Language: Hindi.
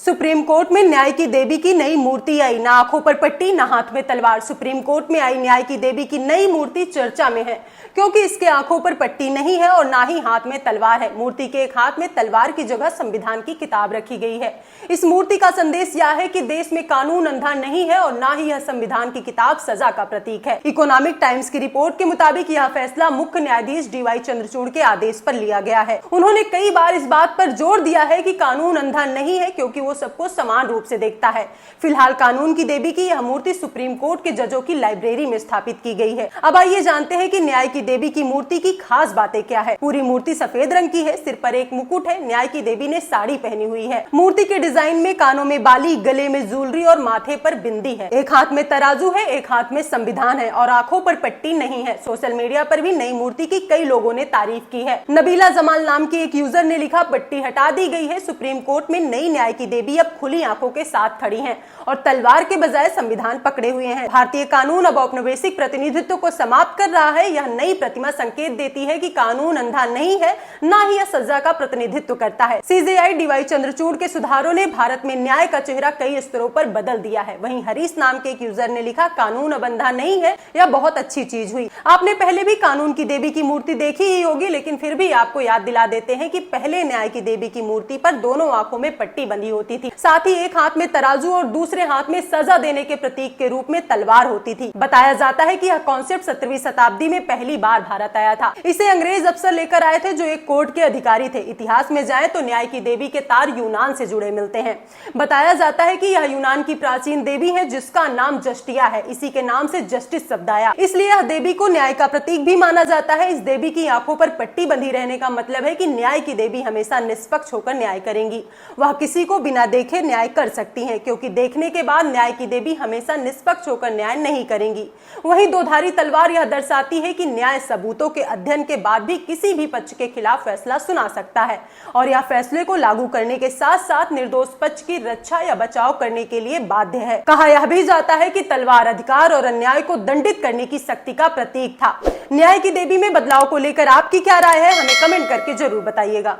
सुप्रीम कोर्ट में न्याय की देवी की नई मूर्ति आई, ना आंखों पर पट्टी ना हाथ में तलवार। सुप्रीम कोर्ट में आई न्याय की देवी की नई मूर्ति चर्चा में है क्योंकि इसके आंखों पर पट्टी नहीं है और ना ही हाथ में तलवार है। मूर्ति के एक हाथ में तलवार की जगह संविधान की किताब रखी गई है। इस मूर्ति का संदेश यह है कि देश में कानून अंधा नहीं है और ना ही यह संविधान की किताब सजा का प्रतीक है। इकोनॉमिक टाइम्स की रिपोर्ट के मुताबिक यह फैसला मुख्य न्यायाधीश DY चंद्रचूड़ के आदेश पर लिया गया है। उन्होंने कई बार इस बात पर जोर दिया है कि कानून अंधा नहीं है क्योंकि वो सबको समान रूप से देखता है। फिलहाल कानून की देवी की यह मूर्ति सुप्रीम कोर्ट के जजों की लाइब्रेरी में स्थापित की गई है। अब आइए जानते हैं कि न्याय की देवी की मूर्ति की खास बातें क्या है। पूरी मूर्ति सफेद रंग की है, सिर पर एक मुकुट है। न्याय की देवी ने साड़ी पहनी हुई है। मूर्ति के डिजाइन में कानों में बाली, गले में ज्वेलरी और माथे पर बिंदी है। एक हाथ में तराजू है, एक हाथ में संविधान है और आंखों पर पट्टी नहीं है। सोशल मीडिया पर भी नई मूर्ति की कई लोगों ने तारीफ की है। नबीला जमाल नाम की एक यूजर ने लिखा, पट्टी हटा दी गई है। सुप्रीम कोर्ट में नई न्याय की देवी अब खुली आंखों के साथ खड़ी हैं और तलवार के बजाय संविधान पकड़े हुए हैं। भारतीय कानून अब औपनिवेशिक प्रतिनिधित्व को समाप्त कर रहा है। यह नई प्रतिमा संकेत देती है कि कानून अंधा नहीं है, ना ही यह सजा का प्रतिनिधित्व करता है। CJI DY चंद्रचूड़ के सुधारों ने भारत में न्याय का चेहरा कई स्तरों पर बदल दिया है। वहीं हरीश नाम के एक यूजर ने लिखा, कानून अब अंधा नहीं है, यह बहुत अच्छी चीज हुई। आपने पहले भी कानून की देवी की मूर्ति देखी ही होगी, लेकिन फिर भी आपको याद दिला देते हैं कि पहले न्याय की देवी की मूर्ति पर दोनों आंखों में पट्टी बंधी होती थी। साथ ही एक हाथ में तराजू और दूसरे हाथ में सजा देने के प्रतीक के रूप में तलवार होती थी। बताया जाता है कि यह कॉन्सेप्ट 17वीं शताब्दी में पहली बार भारत आया था। इसे अंग्रेज अफसर लेकर आए थे जो एक कोर्ट के अधिकारी थे। इतिहास में जाएं तो न्याय की देवी के तार यूनान से जुड़े मिलते हैं। बताया जाता है कि यह यूनान की प्राचीन देवी है जिसका नाम जस्टिया है। इसी के नाम से जस्टिस शब्द आया, इसलिए यह देवी को न्याय का प्रतीक भी माना जाता है। इस देवी की आंखों पर पट्टी बंधी रहने का मतलब है कि न्याय की देवी हमेशा निष्पक्ष होकर न्याय करेंगी। वह किसी को बिना देखे न्याय कर सकती हैं, क्योंकि देखने के बाद न्याय की देवी हमेशा निष्पक्ष होकर न्याय नहीं करेंगी। वहीं दोधारी तलवार यह दर्शाती है कि न्याय सबूतों के अध्ययन के बाद भी किसी भी पक्ष के खिलाफ फैसला सुना सकता है और यह फैसले को लागू करने के साथ साथ निर्दोष पक्ष की रक्षा या बचाव करने के लिए बाध्य है। कहा यह भी जाता है कि तलवार अधिकार और अन्याय को दंडित करने की शक्ति का प्रतीक था। न्याय की देवी में बदलाव को लेकर आपकी क्या राय है, हमें कमेंट करके जरूर बताइएगा।